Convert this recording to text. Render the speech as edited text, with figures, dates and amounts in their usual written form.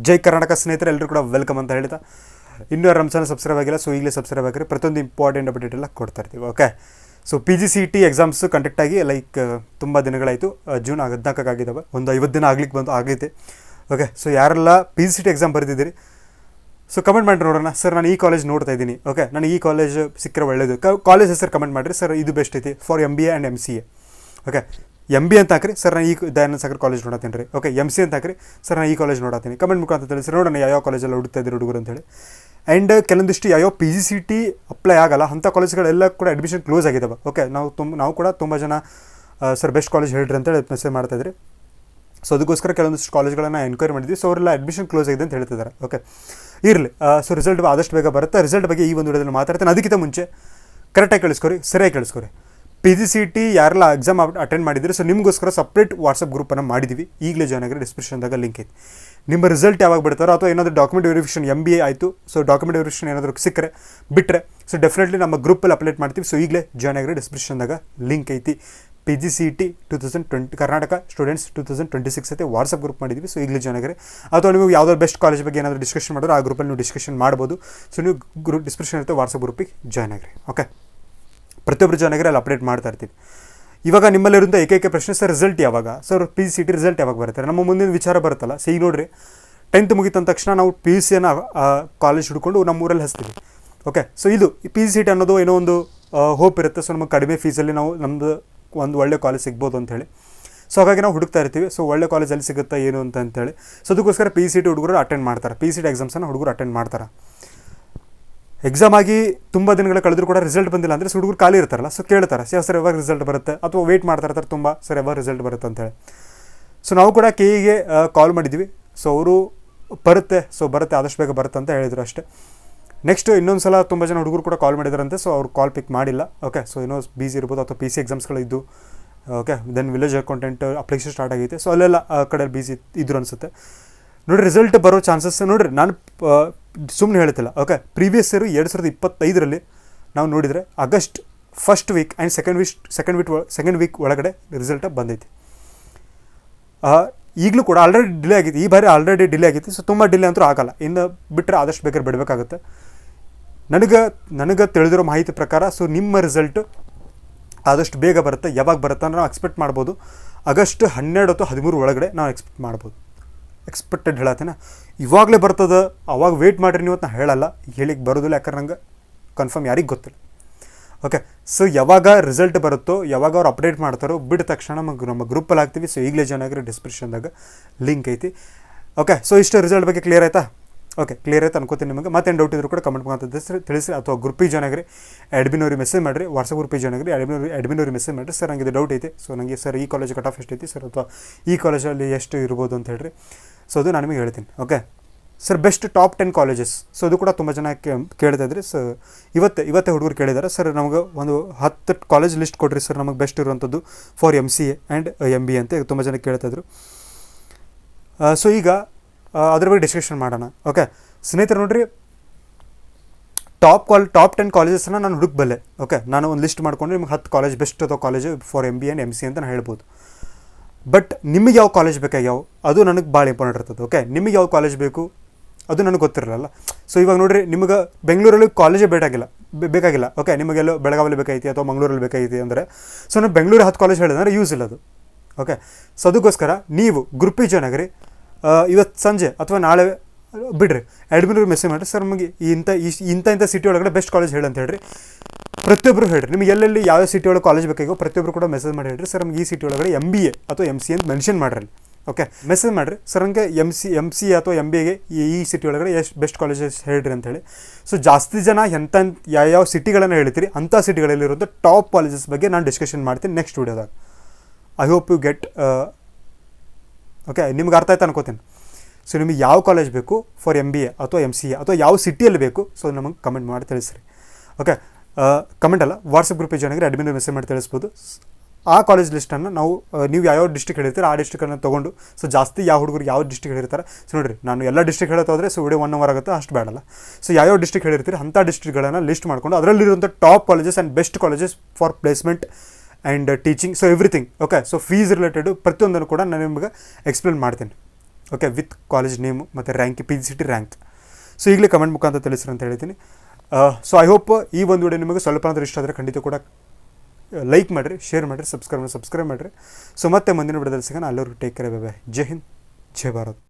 ಜೈ ಕರ್ನಾಟಕ ಸ್ನೇಹಿತರೆ ಎಲ್ಲರೂ ಕೂಡ ವೆಲ್ಕಮ್ ಅಂತ ಹೇಳ್ತಾ ಇನ್ನೂ ನಮ್ಮ ಚಾನಲ್ ಸಬ್ಸ್ಕ್ರೈಬ್ ಆಗಿಲ್ಲ, ಸೊ ಈಗಲೇ ಸಬ್ಸ್ಕ್ರೈಬ್ ಆಗಿರಿ. ಪ್ರತಿಯೊಂದು ಇಂಪಾರ್ಟೆಂಟ್ ಅಪ್ಡೇಟ್ ಎಲ್ಲ ಕೊಡ್ತಾ ಇರ್ತೀವಿ. Okay, so PGCET exams conduct ಆಗಿ ತುಂಬ ದಿನಗಳಾಯಿತು. ಜೂನ್ 14 ಆಗಿದ್ದಾವೆ, ಒಂದು 50 ದಿನ ಆಗೈತೆ. ಓಕೆ, ಸೊ ಯಾರೆಲ್ಲ PGCET ಎಕ್ಸಾಮ್ ಬರೆದಿದ್ದೀರಿ ಸೊ ಕಮೆಂಟ್ ಮಾಡಿ ನೋಡೋಣ. ಸರ್ ನಾನು ಈ ಕಾಲೇಜ್ ನೋಡ್ತಾ ಇದ್ದೀನಿ, ಓಕೆ ನನಗೆ ಈ ಕಾಲೇಜ್ ಸಿಕ್ಕರೆ ಒಳ್ಳೇದು. ಕಾಲೇಜ್ ಹೆಸರು ಕಮೆಂಟ್ ಮಾಡಿರಿ, ಸರ್ ಇದು ಬೆಸ್ಟ್ ಐತಿ for MBA and MCA. Okay, MBA ಅಂತ ಹಾಕ್ರಿ, ಸರ್ ನಾನು ಈ ದಯಾನಂದ ಸಾಗರ್ ಕಾಲೇಜ್ ನೋಡತ್ತೀನಿ ರೀ. ಓಕೆ, MC ಅಂತ ಹಾಕ್ರಿ, ಸರ್ ನಾನು ಈ ಕಾಲೇಜ್ ನೋಡತ್ತೀನಿ. ಕಮೆಂಟ್ ಮುಖಾಂತರ ತಿಳಿಸಿ ನೋಡೋಣ ಯಾವ ಕಾಲೇಜಲ್ಲಿ ಹುಡುಕ್ತಾ ಇದ್ದೀರಿ ಹುಡುಗರು ಅಂತೇಳಿ. ಆ್ಯಂಡ್ ಕೆಲವೊಂದಿಷ್ಟು ಯಾವ PGCET ಅಪ್ಲೈ ಆಗಲ್ಲ ಅಂಥ ಕಾಲೇಜ್ಗಳೆಲ್ಲ ಕೂಡ ಅಡ್ಮಿಷನ್ ಕ್ಲೋಸ್ ಆಗಿದ್ದಾವೆ. ಓಕೆ, ನಾವು ಕೂಡ ತುಂಬ ಜನ ಸರ್ ಬೆಸ್ಟ್ ಕಾಲೇಜ್ ಹೇಳ್ರಿ ಅಂತೇಳಿ ಮೆಸೇಜ್ ಮಾಡ್ತಾಯಿದ್ರಿ. ಸೊ ಅದಕ್ಕೋಸ್ಕರ ಕೆಲವೊಂದಿಷ್ಟು ಕಾಲೇಜ್ಗಳನ್ನು ಎನ್ಕ್ವೈರಿ ಮಾಡಿದ್ವಿ. ಸೊ ಅವರೆಲ್ಲ ಅಡ್ಮಿಷನ್ ಕ್ಲೋಸ್ ಆಗಿದೆ ಅಂತ ಹೇಳ್ತಿದ್ದಾರೆ. ಓಕೆ, ಇರಲಿ. ಸೊ ರಿಸಲ್ಟ್ ಆದಷ್ಟು ಬೇಗ ಬರುತ್ತೆ. ರಿಸಲ್ಟ್ ಬಗ್ಗೆ ಈ ಒಂದು ವಿಡಿಯೋದಲ್ಲಿ ಮಾತಾಡ್ತೇನೆ. ಅದಕ್ಕಿಂತ ಮುಂಚೆ ಕರೆಕ್ಟಾಗಿ ಕೇಳಿಸ್ಕೊರಿ, ಸರಿಯಾಗಿ ಕೇಳಿಸ್ಕೊರಿ. PGCET ಯಾರೆಲ್ಲ ಎಕ್ಸಾಮ್ ಅಟೆಂಡ್ ಮಾಡಿದ್ದೀರಿ, ಸೊ ನಿಮಗೋಸ್ಕರ ಸಪ್ರೇಟ್ ವಾಟ್ಸಪ್ ಗ್ರೂಪನ್ನು ಮಾಡಿದ್ದೀವಿ. ಈಗಲೇ ಜಾಯ್ನ್ ಆಗಿರಿ, ಡಿಸ್ಕ್ರಿಪ್ಷನ್ದಾಗ ಲಿಂಕ್ ಐತಿ. ನಿಮ್ಮ ರಿಸಲ್ಟ್ ಯಾವಾಗ ಬಿಡ್ತಾರೋ ಅಥವಾ ಏನಾದರೂ ಡಾಕ್ಯುಮೆಂಟ್ ವೆರಿಫಿಕೇಷನ್ MBA ಆಯಿತು, ಸೊ ಡಾಕ್ಯುಮೆಂಟ್ ವೆರಿಫಿಕೇಷನ್ ಏನಾದರೂ ಸಿಕ್ಕರೆ ಬಿಟ್ಟರೆ ಸೊ ಡೆಫಿನೆಟ್ಲಿ ನಮ್ಮ ಗ್ರೂಪಲ್ಲಿ ಅಪ್ಡೇಟ್ ಮಾಡ್ತೀವಿ. ಸೊ ಈಗಲೇ ಜಾಯ್ನ್ ಆಗಿರಿ, ಡಿಸ್ಕ್ರಿಪ್ಷನ್ದಾಗ ಲಿಂಕ್ ಐತಿ. PGCET 2020 ಕರ್ನಾಟಕ ಸ್ಟೂಡೆಂಟ್ಸ್ 2026 ಐತೆ ವಾಟ್ಸಪ್ ಗ್ರೂಪ್ ಮಾಡಿದ್ವಿ. ಸೊ ಈಗಲೇ ಜಾಯ್ನ್ ಆಗಿರಿ. ಅಥವಾ ನೀವು ಯಾವುದಾದ್ರು ಬೆಸ್ಟ್ ಕಾಲೇಜ್ ಬಗ್ಗೆ ಏನಾದರೂ ಡಿಸ್ಕಷನ್ ಮಾಡಿದ್ರೆ ಆ ಗ್ರೂಪಲ್ಲಿ ನೀವು ಡಿಸ್ಕಷನ್ ಮಾಡ್ಬೋದು. ಸೊ ನೀವು ಡಿಸ್ಕ್ರಿಪ್ಷನ್ ಇರುತ್ತೆ, ವಾಟ್ಸಪ್ ಗ್ರೂಪಿಗೆ ಜಾಯ್ನ್ ಆಗಿರಿ. ಓಕೆ, ಪ್ರತಿಯೊಬ್ಬರು ಜಾಯ್ನ್ ಆಗಿರಿ, ಅಲ್ಲಿ ಅಪ್ಡೇಟ್ ಮಾಡ್ತಾ ಇರ್ತೀವಿ. ಇವಾಗ ನಿಮ್ಮಲ್ಲಿರುವಂಥ ಏಕೈಕ ಪ್ರಶ್ನೆ, ಸರ್ ರಿಸಲ್ಟ್ ಯಾವಾಗ, ಸರ್ PGCET ರಿಸಲ್ಟ್ ಯಾವಾಗ ಬರುತ್ತೆ? ನಮ್ಮ ಮುಂದಿನ ವಿಚಾರ ಬರುತ್ತಲ್ಲ. ಸೊ ಈಗ ನೋಡಿರಿ, 10th ಮುಗಿದ ತಕ್ಷಣ ನಾವು PUCನ ಕಾಲೇಜ್ ಹುಡ್ಕೊಂಡು ನಮ್ಮೂರಲ್ಲಿ ಹಚ್ತೀವಿ. ಓಕೆ, ಸೊ ಇದು PGCET ಅನ್ನೋದು ಏನೋ ಒಂದು ಹೋಪ್ ಇರುತ್ತೆ. ಸೊ ನಮಗೆ ಕಡಿಮೆ ಫೀಸಲ್ಲಿ ನಾವು ನಮ್ಮದು ಒಂದು ಒಳ್ಳೆ ಕಾಲೇಜ್ ಸಿಗ್ಬೋದು ಅಂಥೇಳಿ. ಸೊ ಹಾಗಾಗಿ ನಾವು ಹುಡುಕ್ತಾ ಇರ್ತೀವಿ. ಸೊ ಒಳ್ಳೆ ಕಾಲೇಜಲ್ಲಿ ಸಿಗುತ್ತಾ ಏನು ಅಂತೇಳಿ. ಸೊ ಅದಕ್ಕೋಸ್ಕರ PGCET ಹುಡುಗರು ಅಟೆಂಡ್ ಮಾಡ್ತಾರೆ. PGCET ಎಕ್ಸಾಮ್ಸನ್ನು ಹುಡುಗರು ಅಟೆಂಡ್ ಮಾಡ್ತಾರೆ. ಎಕ್ಸಾಮ್ ಆಗಿ ತುಂಬ ದಿನಗಳ ಕಳೆದರೂ ಕೂಡ ರಿಸಲ್ಟ್ ಬಂದಿಲ್ಲ ಅಂದರೆ ಹುಡುಗರು ಖಾಲಿ ಇರ್ತಾರಲ್ಲ. ಸೊ ಕೇಳ್ತಾರೆ, ಸರ್ ಯಾವಾಗ ರಿಸಲ್ಟ್ ಬರುತ್ತೆ, ಅಥವಾ ವೆಯ್ಟ್ ಮಾಡ್ತಾ ಇರ್ತಾರೆ ತುಂಬ, ಸರ್ ಯಾವಾಗ ರಿಸಲ್ಟ್ ಬರುತ್ತೆ ಅಂತೇಳಿ. ಸೊ ನಾವು ಕೂಡ KEಗೆ ಕಾಲ್ ಮಾಡಿದ್ವಿ. ಸೊ ಅವರು ಬರುತ್ತೆ ಆದಷ್ಟು ಬೇಗ ಬರುತ್ತೆ ಅಂತ ಹೇಳಿದರು ಅಷ್ಟೇ. ನೆಕ್ಸ್ಟ್ ಇನ್ನೊಂದು ಸಲ ತುಂಬ ಜನ ಹುಡುಗರು ಕೂಡ ಕಾಲ್ ಮಾಡಿದಾರಂತೆ. ಸೊ ಅವ್ರು ಕಾಲ್ ಪಿಕ್ ಮಾಡಿಲ್ಲ. ಓಕೆ, ಸೊ ಏನೋ ಬಿಸಿ ಇರ್ಬೋದು, ಅಥವಾ PC ಎಕ್ಸಾಮ್ಸ್ಗಳಿದ್ದು. Okay, then village accountant application start ಆಗೈತೆ. ಸೊ ಅಲ್ಲೆಲ್ಲ ಆ ಕಡೆ ಬಿಸಿ ಇದ್ರು ಅನಿಸುತ್ತೆ. ನೋಡಿರಿ, ರಿಸಲ್ಟ್ ಬರೋ ಚಾನ್ಸಸ್ ನೋಡಿರಿ, ನಾನು ಸುಮ್ಮನೆ ಹೇಳ್ತಿಲ್ಲ. ಓಕೆ, ಪ್ರೀವಿಯಸ್ ಇಯರ್ 2025ರಲ್ಲಿ ನಾವು ನೋಡಿದರೆ August first week and second week ಒಳಗಡೆ ರಿಸಲ್ಟ್ ಬಂದೈತಿ. ಈಗಲೂ ಕೂಡ ಆಲ್ರೆಡಿ ಡಿಲೇ ಆಗಿತ್ತು. ಈ ಬಾರಿ ಆಲ್ರೆಡಿ ಡಿಲೇ ಆಗಿತ್ತು. ಸೊ ತುಂಬ ಡಿಲೇ ಅಂತೂ ಆಗಲ್ಲ, ಇನ್ನು ಬಿಟ್ಟರೆ ಆದಷ್ಟು ಬೇಕಾದ್ರೆ ಬಿಡಬೇಕಾಗುತ್ತೆ. ನನಗೆ ತಿಳಿದಿರೋ ಮಾಹಿತಿ ಪ್ರಕಾರ ಸೊ ನಿಮ್ಮ ರಿಸಲ್ಟು ಆದಷ್ಟು ಬೇಗ ಬರುತ್ತೆ. ಯಾವಾಗ ಬರುತ್ತೆ ಅಂದರೆ ನಾವು ಎಕ್ಸ್ಪೆಕ್ಟ್ ಮಾಡ್ಬೋದು ಆಗಸ್ಟ್ 12 ಅಥವಾ 13 ಒಳಗಡೆ ನಾವು ಎಕ್ಸ್ಪೆಕ್ಟ್ ಮಾಡ್ಬೋದು. ಎಕ್ಸ್ಪೆಕ್ಟೆಡ್ ಹೇಳತ್ತೇನೆ, ಇವಾಗಲೇ ಬರ್ತದೆ ಅವಾಗ ವೆಯ್ಟ್ ಮಾಡಿರಿ ನೀವು ಅಂತ ಹೇಳಲ್ಲ, ಹೇಳಿಕ್ಕೆ ಬರೋದಿಲ್ಲ. ಯಾಕಂದ್ರೆ ನಂಗೆ ಕನ್ಫರ್ಮ್ ಯಾರಿಗೆ ಗೊತ್ತಿಲ್ಲ. ಓಕೆ, ಸೊ ಯಾವಾಗ ರಿಸಲ್ಟ್ ಬರುತ್ತೋ, ಯಾವಾಗ ಅವ್ರು ಅಪ್ಡೇಟ್ ಮಾಡ್ತಾರೋ ಬಿಟ್ಟ ತಕ್ಷಣ ನಮ್ಮ ಗ್ರೂಪಲ್ಲಿ ಹಾಕ್ತೀವಿ. ಸೊ ಈಗಲೇ ಜಾಯ್ನ್ ಆಗಿರೋ, ಡಿಸ್ಕ್ರಿಪ್ಷನ್ದಾಗ ಲಿಂಕ್ ಐತಿ. ಓಕೆ, ಸೊ ಇಷ್ಟು ರಿಸಲ್ಟ್ ಬಗ್ಗೆ ಕ್ಲಿಯರ್ ಆಯಿತಾ? ಓಕೆ, ಕ್ಲಿಯರ್ ಆಯ್ತು ಅನ್ಕೋತೀನಿ. ನಿಮಗೆ ಮತ್ತೇನು ಡೌಟ್ ಇದ್ರೂ ಕೂಡ ಕಮೆಂಟ್ ಮಾಡ್ತಾ ತಿಳಿಸಿ, ಅಥವಾ ಗ್ರೂಪಿಗೆ ಜಾಯ್ನ್ ಆಗಿರಿ, ಅಡ್ಮಿನವ್ರಿಗೆ ಮೆಸೇಜ್ ಮಾಡಿರಿ. ವಾಟ್ಸಪ್ ಗ್ರೂಪಿಗೆ ಜಾಯ್ನ್ ಆಗಿರಿ, ಅಡ್ಮಿನವ್ರಿಗೆ ಮೆಸೇಜ್ ಮಾಡಿರಿ. ಸರ್ ನನಗೆ ಡೌಟ್ ಐತಿ, ಸೊ ನನಗೆ ಸರ್ ಈ ಕಾಲೇಜ್ ಕಟ್ ಆಫ್ ಎಷ್ಟು ಐತಿ ಸರ್, ಅಥವಾ ಈ ಕಾಲೇಜಲ್ಲಿ ಎಷ್ಟು ಇರ್ಬೋದು ಅಂತ ಹೇಳ್ರಿ. ಸೊ ಅದು ನಾನು ನಿಮಗೆ ಹೇಳ್ತೀನಿ. Okay sir, best top 10 colleges. So ಅದು ಕೂಡ ತುಂಬ ಜನ ಕೇಳ್ತಾ ಇದ್ರಿ. ಸೊ ಇವತ್ತೇ ಹುಡುಗರು ಕೇಳಿದ್ದಾರೆ, ಸರ್ ನಮಗೆ ಒಂದು 10 ಕಾಲೇಜ್ ಲಿಸ್ಟ್ ಕೊಡ್ರಿ ಸರ್, ನಮಗೆ ಬೆಸ್ಟ್ ಇರುವಂಥದ್ದು ಫಾರ್ MCA ಆ್ಯಂಡ್ MBA ಅಂತ ತುಂಬ ಜನ ಕೇಳ್ತಾಯಿದ್ರು. ಸೊ ಈಗ ಅದ್ರ ಬಗ್ಗೆ ಡಿಸ್ಕಷನ್ ಮಾಡೋಣ. ಓಕೆ ಸ್ನೇಹಿತರೆ, ನೋಡಿರಿ, ಟಾಪ್ 10 ಕಾಲೇಜಸ್ನ ನಾನು ಹುಡುಕಬಲ್ಲೆ. ಓಕೆ, ನಾನು ಒಂದು ಲಿಸ್ಟ್ ಮಾಡ್ಕೊಂಡ್ರೆ ನಿಮ್ಗೆ 10 ಕಾಲೇಜ್ ಬೆಸ್ಟ್ ಅಥವಾ college for MBA and MCA ಅಂತ ನಾನು ಹೇಳ್ಬೋದು. ಬಟ್ ನಿಮಗೆ ಯಾವ ಕಾಲೇಜ್ ಬೇಕಾಗ್ಯಾವ ಅದು ನನಗೆ ಭಾಳ ಇಂಪಾರ್ಟೆಂಟ್ ಇರ್ತದೆ. ಓಕೆ, ನಿಮಗೆ ಯಾವ ಕಾಲೇಜ್ ಬೇಕು ಅದು ನನಗೆ ಗೊತ್ತಿರಲ್ಲ. ಸೊ ಇವಾಗ ನೋಡಿರಿ, ನಿಮಗೆ ಬೆಂಗಳೂರಲ್ಲಿ ಕಾಲೇಜೇ ಬೇಕಾಗಿಲ್ಲ. ಓಕೆ, ನಿಮಗೆಲ್ಲೋ ಬೆಳಗಾವಲ್ಲಿ ಬೇಕಾಯ್ತಿ ಅಥವಾ ಮಂಗಳೂರಲ್ಲಿ ಬೇಕಾಯ್ತಿ ಅಂದರೆ ಸೊ ನಾನು ಬೆಂಗಳೂರು 10 ಕಾಲೇಜ್ ಹೇಳಿದ್ರೆ ಯೂಸ್ ಇಲ್ಲ ಅದು. ಓಕೆ, ಸೊ ಅದಕ್ಕೋಸ್ಕರ ನೀವು ಗ್ರೂಪಿಗೆ ಜಾಯ್ನ್ ಆಗಿರಿ. ಇವತ್ತು ಸಂಜೆ ಅಥವಾ ನಾಳೆ ಬಿಡ್ರಿ, ಅಡ್ಮಿನವ್ರಿಗೆ ಮೆಸೇಜ್ ಮಾಡಿರಿ, ಸರ್ ನಮಗೆ ಇಂಥ ಸಿಟಿ ಒಳಗಡೆ ಬೆಸ್ಟ್ ಕಾಲೇಜ್ ಹೇಳಿ ಅಂತ ಹೇಳ್ರಿ. ಪ್ರತಿಯೊಬ್ಬರು ಹೇಳ್ರಿ, ನಿಮಗೆ ಎಲ್ಲೆಲ್ಲಿ ಯಾವ ಸಿಟಿ ಒಳಗೆ ಕಾಲೇಜ್ ಬೇಕಾಗೋ ಪ್ರತಿಯೊಬ್ಬರು ಕೂಡ ಮೆಸೇಜ್ ಮಾಡಿ ಹೇಳ್ರಿ, ಸರ್ ನಮಗೆ ಈ ಸಿಟಿ ಒಳಗಡೆ MBA ಅಥವಾ MCA ಅಂತ ಮೆನ್ಷನ್ ಮಾಡಿರಿ. ಓಕೆ, ಮೆಸೇಜ್ ಮಾಡಿರಿ, ಸರ್ ನನಗೆ MCA ಅಥವಾ MBAಗೆ ಈ ಸಿಟಿ ಒಳಗಡೆ ಎಷ್ಟು ಬೆಸ್ಟ್ ಕಾಲೇಜಸ್ ಹೇಳ್ರಿ ಅಂತೇಳಿ. ಸೊ ಜಾಸ್ತಿ ಜನ ಯಾವ ಸಿಟಿಗಳನ್ನು ಹೇಳ್ತೀರಿ ಅಂಥ ಸಿಟಿಗಳಲ್ಲಿರುವಂಥ ಟಾಪ್ ಕಾಲೇಜಸ್ ಬಗ್ಗೆ ನಾನು ಡಿಸ್ಕಷನ್ ಮಾಡ್ತೀನಿ ನೆಕ್ಸ್ಟ್ ವೀಡಿಯೋದಾಗ. I hope you get okay, ನಿಮ್ಗೆ ಅರ್ಥ ಆಯ್ತು ಅನ್ಕೋತೀನಿ. ಸೊ ನಿಮಗೆ ಯಾವ ಕಾಲೇಜ್ ಬೇಕು ಫಾರ್ MBA ಅಥವಾ MCA ಅಥವಾ ಯಾವ ಸಿಟಿಯಲ್ಲಿ ಬೇಕು, ಸೊ ನಮಗೆ ಕಮೆಂಟ್ ಮಾಡಿ ತಿಳಿಸ್ರಿ. ಓಕೆ, ಕಮೆಂಟ್ ಅಲ್ಲ, ವಾಟ್ಸಪ್ ಗ್ರೂಪಿಗೆ ಜಾಯ್ನ್ ಆಗಿರಿ, ಅಡ್ಮಿನ್ ಮೆಸೇಜ್ ಮಾಡಿ ತಿಳಿಸ್ಬೋದು. ಆ ಕಾಲೇಜ್ ಲಿಸ್ಟನ್ನು ನಾವು ನೀವು ಯಾವ ಡಿಸ್ಟ್ರಿಕ್ಟ್ ಹೇಳಿರ್ತೀರ ಆ ಡಿಸ್ಟ್ರಿಕ್ಟನ್ನು ತೊಗೊಂಡು, ಸೊ ಜಾಸ್ತಿ ಯಾವ ಹುಡುಗರು ಯಾವ ಡಿಸ್ಟ್ರಿಕ್ಟ್ ಹೇಳಿರ್ತಾರೆ. ಸೊ ನೋಡಿರಿ, ನಾನು ಎಲ್ಲ ಡಿಸ್ಟ್ರಿಕ್ಟ್ ಹೇಳೋದಾದರೆ ಸೊ ವಿಡಿಯೋ 1 hour ಆಗುತ್ತೆ, ಅಷ್ಟು ಬೇಡಲ್ಲ. ಸೊ ಯಾವ ಡಿಸ್ಟ್ರಿಕ್ಟ್ ಹೇಳಿರ್ತೀರಿ ಅಂಥ ಡಿಸ್ಟ್ರಿಕ್ಟ್ಗಳನ್ನು ಲಿಸ್ಟ್ ಮಾಡಿಕೊಂಡು ಅದರಲ್ಲಿರುವಂಥ top colleges and best colleges for placement and teaching, so everything. Okay, so fees related ಪ್ರತಿಯೊಂದನ್ನು ಕೂಡ ನಾನು ನಿಮಗೆ ಎಕ್ಸ್ಪ್ಲೇನ್ ಮಾಡ್ತೀನಿ. ಓಕೆ, ವಿತ್ ಕಾಲೇಜ್ ನೇಮು ಮತ್ತು ರ್ಯಾಂಕ್ PGCET ರ್ಯಾಂಕ್. ಸೊ ಈಗಲೇ ಕಮೆಂಟ್ ಮುಖಾಂತರ ತಿಳಿಸ್ರಿ ಅಂತ ಹೇಳ್ತೀನಿ. ಸೊ ಐ ಹೋಪ್ ಈ ಒಂದು ವಿಡಿಯೋ ನಿಮಗೆ ಸ್ವಲ್ಪ ಅಂದ್ರೆ ಇಷ್ಟ ಆದರೆ ಖಂಡಿತ ಕೂಡ ಲೈಕ್ ಮಾಡಿರಿ, ಶೇರ್ ಮಾಡಿರಿ, ಸಬ್ಸ್ಕ್ರೈಬ್ ಮಾಡಿರಿ. ಸೊ ಮತ್ತೆ ಮುಂದಿನ ವಿಡಿಯೋದಲ್ಲಿ ಸಿಗೋಣ. ಅಲ್ಲಿವರೆಗೂ ಟೇಕ್ ಕೇರ್, ಬೈ ಬೈ. ಜೈ ಹಿಂದ್, ಜೈ ಭಾರತ್.